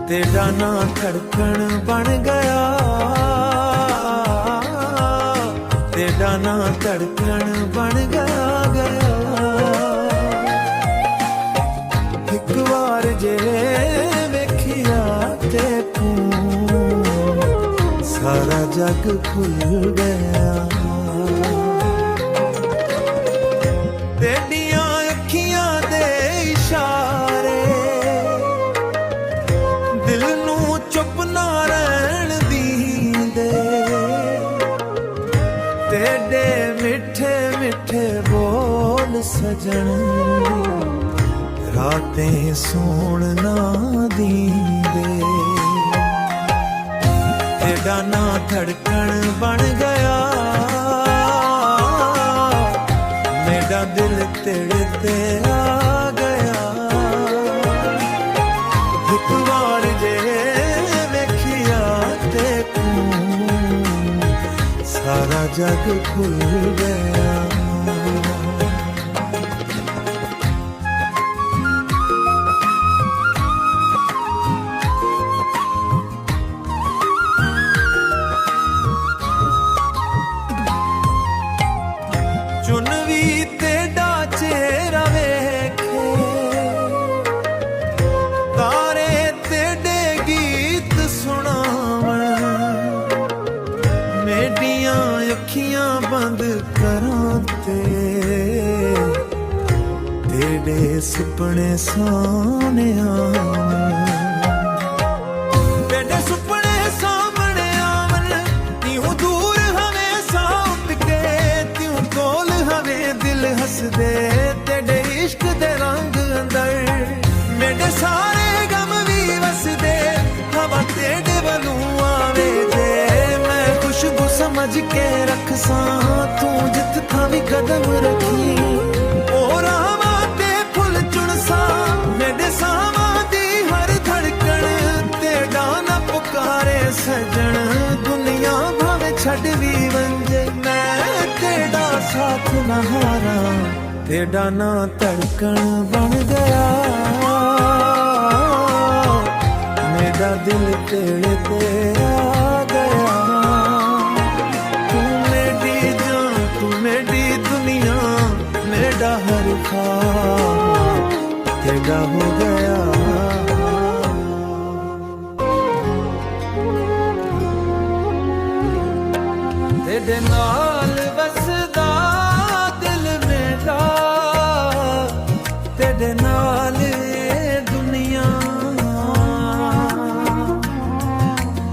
तेरा ना धड़कन बन गया, तेरा ना धड़कन बन गया। एक बार जे वेखिया ते तू सारा जग खुल गया। तेरिया अखियां दे इशारे दिल नू चुप ना रहन दींदे, तेरे मिठे मिठे बोल सजन रातें सोण ना दींदे। तेरा ना धड़कन बन गया, मेरा दिल तेरे ते आ गया। एक बार जे वेखिया ते तू सारा जग खुल गया। चुन भी तेरा चेहरा वेखे, तारे तेरे गीत सुनावन, मेरियां अखियां बंद करां ते तेरे सुपने सामने आवन। तेरे सुपने सामने आवन, यूं दूर हमेशा उठ के त्यों कोल हवे दिल हस दे। तेरे इश्क दे रंग अंदर मेरे सारे गम भी वस दे। हवा तेरे वलू आवे जे मैं खुशबू समझ के रख सा, तू जित था भी कदम रखी और हवा ते फुल चुन सा। मेरे सावा दी हर धड़कन तेरा ना पुकारे सजन, दुनिया भावे छड़ भी वंजे मैं तेरा साथ न हारा। तेरा ना धड़कन बन गया, मेरा दिल तेरे ते आ गया। तू मेरी जान, तू मेरी दुनिया, मेरा हर ख्वाब तेरा हो गया। तेरे नाल वसदा दिल मेरा, तेरे नाल दुनिया।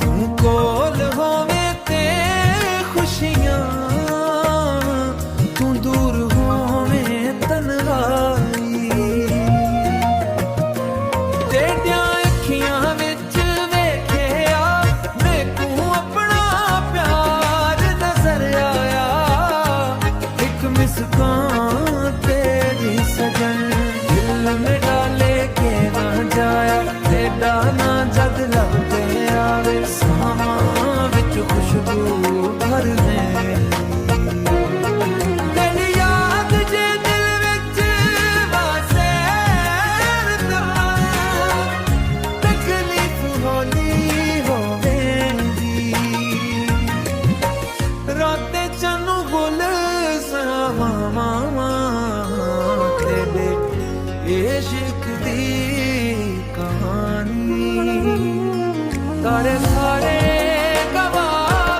तू कोल होवे ते खुशियां, तू दूर होवे तन्हाई। तेरिया अखियां विच वेखिया मैनू अपना प्यार नजर आया। एक मुस्कान तेरी सजन दिल में डाले के ना जाया। तेरा ना जद लगते आवे सामा विच खुशबू भर में। तेरी याद जे दिल विच वासे तकलीफ होली होवेंदी। राते चनू गुल सवावां तेरे इश्क दी कहानी। तारे सारे गवाह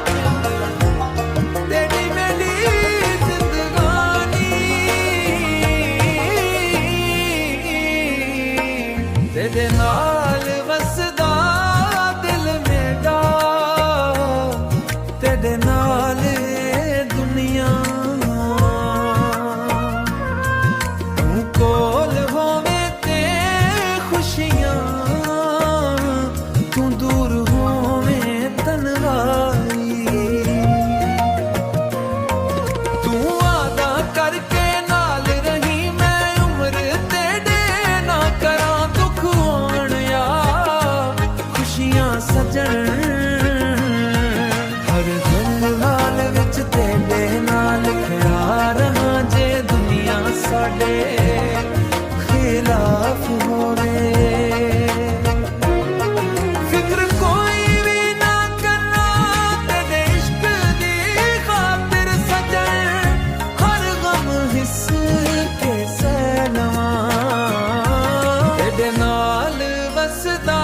तेरी मेरी जिंदगानी। तेरे नाल वसदा दिल मेरा, तेरे नाल दुनिया। तू कोल होवे ते खुशियां, तू दूर होवे ਵਸਦਾ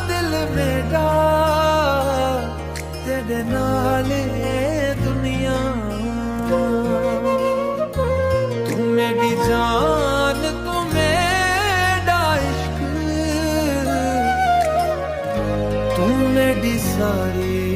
ਦਿਲ ਮੇਰਾ ਤੇਰੇ ਨਾਲ ਏ ਦੁਨੀਆ ਤੂੰ ਮੇਰੀ ਜਾਨ ਤੂੰ ਮੇਰਾ ਇਸ਼ਕ ਤੂੰ ਮੇਰੀ ਸਾਰੀ